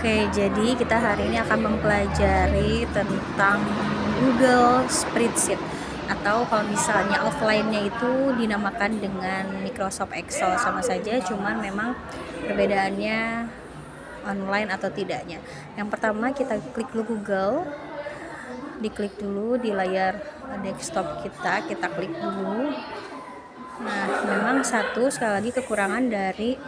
Oke, jadi kita hari ini akan mempelajari tentang Google Spreadsheet, atau kalau misalnya offline-nya itu dinamakan dengan Microsoft Excel, sama saja, cuman memang perbedaannya online atau tidaknya. Yang pertama kita klik dulu Google, diklik dulu di layar desktop kita klik dulu. Nah, memang sekali lagi kekurangan dari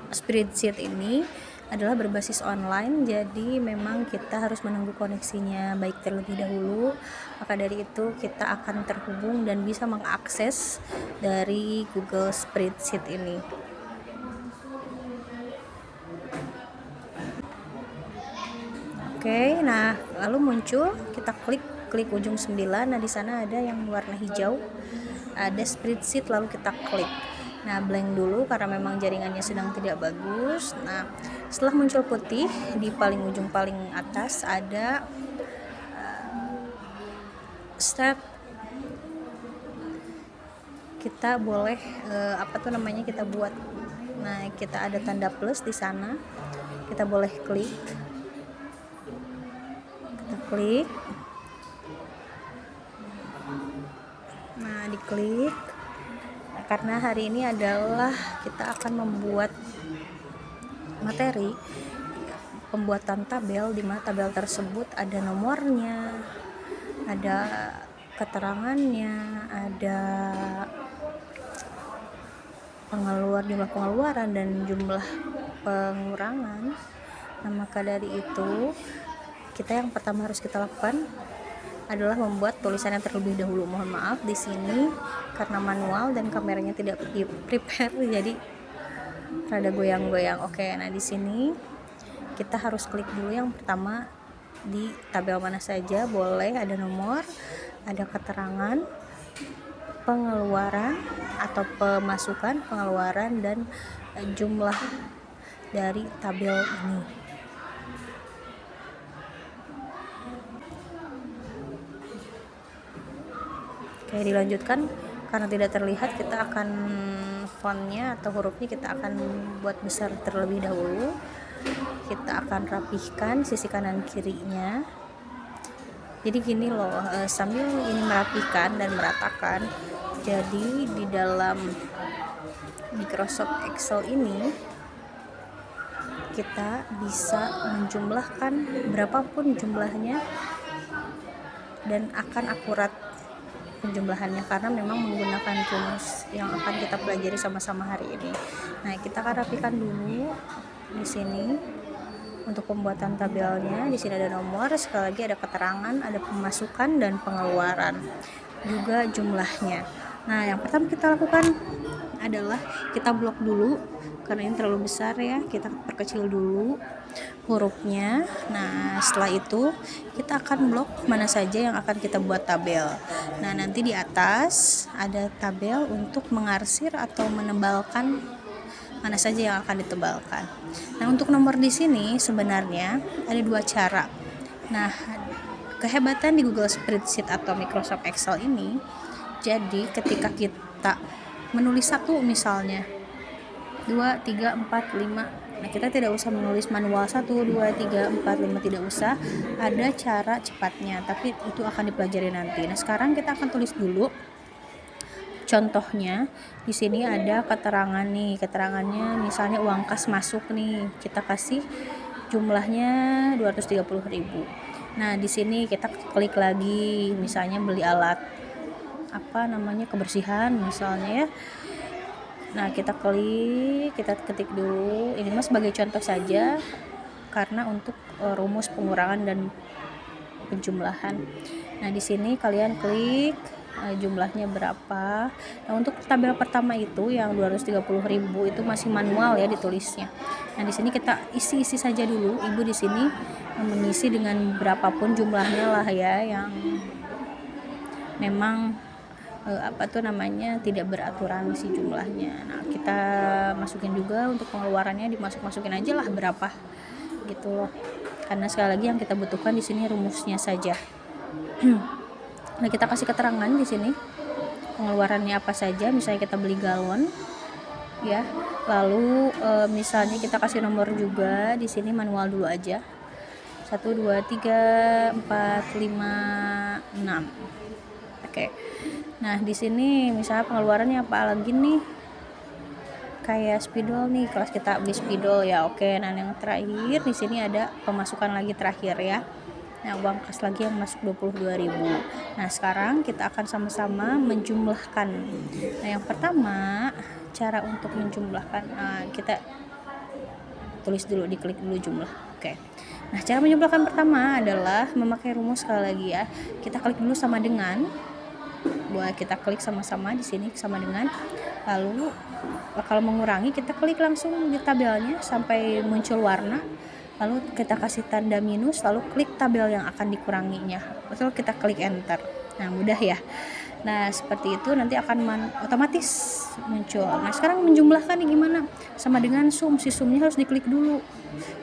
spreadsheet ini adalah berbasis online, jadi memang kita harus menunggu koneksinya baik terlebih dahulu. Maka dari itu kita akan terhubung dan bisa mengakses dari Google Spreadsheet ini. Oke, nah lalu muncul, kita klik ujung 9. Nah, di sana ada yang warna hijau, ada spreadsheet, lalu kita klik. Nah, blank dulu karena memang jaringannya sedang tidak bagus. Nah, setelah muncul putih, di paling ujung paling atas ada start. Kita boleh kita buat. Nah, kita ada tanda plus di sana. Kita boleh klik. Kita klik. Nah, diklik. Karena hari ini adalah kita akan membuat materi pembuatan tabel, di mana tabel tersebut ada nomornya, ada keterangannya, ada jumlah pengeluaran dan jumlah pengurangan. Nah, maka dari itu kita yang pertama harus kita lakukan adalah membuat tulisannya terlebih dahulu. Mohon maaf di sini karena manual dan kameranya tidak di prepare, jadi rada goyang-goyang. Oke, nah di sini kita harus klik dulu yang pertama di tabel mana saja, boleh ada nomor, ada keterangan, pengeluaran atau pemasukan, pengeluaran, dan jumlah dari tabel ini. Oke, dilanjutkan. Karena tidak terlihat, kita akan fontnya atau hurufnya kita akan buat besar terlebih dahulu. Kita akan rapihkan sisi kanan kirinya. Jadi gini loh, sambil ini merapihkan dan meratakan, jadi di dalam Microsoft Excel ini kita bisa menjumlahkan berapapun jumlahnya dan akan akurat penjumlahannya, karena memang menggunakan rumus yang akan kita pelajari sama-sama hari ini. Nah, kita akan rapikan dulu di sini untuk pembuatan tabelnya. Di sini ada nomor, sekali lagi ada keterangan, ada pemasukan dan pengeluaran, juga jumlahnya. Nah, yang pertama kita lakukan adalah kita blok dulu karena ini terlalu besar ya. Kita perkecil dulu hurufnya. Nah, setelah itu kita akan blok mana saja yang akan kita buat tabel. Nah, nanti di atas ada tabel untuk mengarsir atau menebalkan mana saja yang akan ditebalkan. Nah, untuk nomor di sini sebenarnya ada dua cara. Nah, kehebatan di Google Spreadsheet atau Microsoft Excel ini, jadi ketika kita menulis satu, misalnya 2, 3, 4, 5, nah kita tidak usah menulis manual 1, 2, 3, 4, 5, tidak usah. Ada cara cepatnya, tapi itu akan dipelajari nanti. Nah, sekarang kita akan tulis dulu. Contohnya di sini ada keterangan nih, keterangannya misalnya uang kas masuk nih, kita kasih jumlahnya 230.000. Nah, di sini kita klik lagi, misalnya beli alat kebersihan misalnya ya. Nah, kita klik, kita ketik dulu. Ini mas sebagai contoh saja karena untuk rumus pengurangan dan penjumlahan. Nah, di sini kalian klik jumlahnya berapa. Nah, untuk tabel pertama itu yang 230.000 itu masih manual ya ditulisnya. Nah, di sini kita isi saja dulu. Ibu di sini mengisi dengan berapapun jumlahnya lah ya, yang memang tidak beraturan si jumlahnya. Nah, kita masukin juga untuk pengeluarannya, masukin aja lah berapa gitu loh. Karena sekali lagi yang kita butuhkan di sini rumusnya saja. Nah, kita kasih keterangan di sini pengeluarannya apa saja. Misalnya kita beli galon, ya. Lalu misalnya kita kasih nomor juga di sini, manual dulu aja. 1 2 3 4 5 6. Oke. Nah, di sini misalnya pengeluarannya apa lagi nih? Kayak spidol nih, kelas kita beli spidol ya. Oke, nah yang terakhir di sini ada pemasukan lagi terakhir ya. Nah, uang kas lagi yang masuk 22.000. Nah, sekarang kita akan sama-sama menjumlahkan. Nah, yang pertama, cara untuk menjumlahkan, kita tulis dulu, diklik dulu jumlah. Oke. Nah, cara menjumlahkan pertama adalah memakai rumus sekali lagi ya. Kita klik dulu sama dengan. Buat kita klik sama-sama di sini sama dengan. Lalu kalau mengurangi kita klik langsung di tabelnya sampai muncul warna. Lalu kita kasih tanda minus, lalu klik tabel yang akan dikuranginya. Lalu kita klik enter. Nah, mudah ya. Nah, seperti itu nanti akan otomatis muncul. Nah, sekarang menjumlahkan nih gimana? Sama dengan sum. Si sumnya harus diklik dulu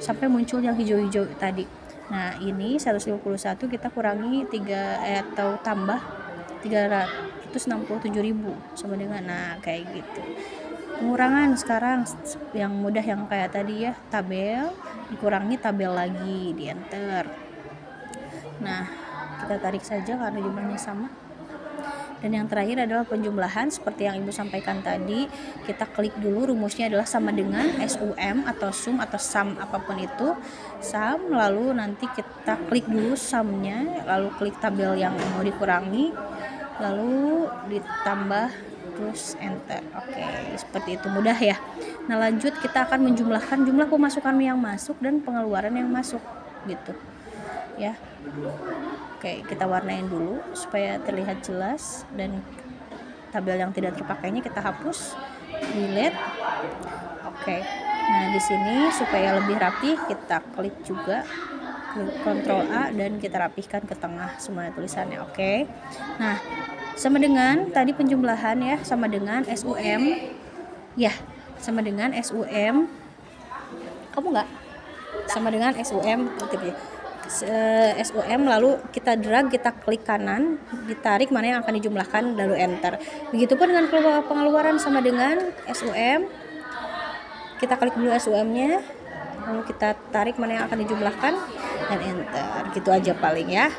sampai muncul yang hijau-hijau tadi. Nah, ini 151 kita kurangi 3 atau tambah 367.000 sama dengan, nah kayak gitu. Pengurangan sekarang yang mudah yang kayak tadi ya, tabel dikurangi tabel lagi, di enter. Nah, kita tarik saja karena jumlahnya sama. Dan yang terakhir adalah penjumlahan seperti yang Ibu sampaikan tadi. Kita klik dulu, rumusnya adalah sama dengan SUM atau sum atau sum apapun itu. Sum, lalu nanti kita klik dulu sumnya, lalu klik tabel yang mau dikurangi, lalu ditambah, terus enter. Oke, seperti itu, mudah ya. Nah, lanjut kita akan menjumlahkan jumlah pemasukan yang masuk dan pengeluaran yang masuk gitu ya. Oke, kita warnain dulu supaya terlihat jelas, dan tabel yang tidak terpakainya kita hapus, delete. Oke. Nah, di sini supaya lebih rapi kita klik juga, klik Ctrl A dan kita rapihkan ke tengah semua tulisannya. Oke. Nah, sama dengan tadi penjumlahan ya, sama dengan SUM. Ya, sama dengan SUM. Kamu enggak? Sama dengan SUM gitu ya. SUM, lalu kita drag, kita klik kanan, ditarik mana yang akan dijumlahkan, lalu enter. Begitupun dengan pengeluaran sama dengan SUM, kita klik dulu SUM-nya, lalu kita tarik mana yang akan dijumlahkan dan enter. Gitu aja paling ya.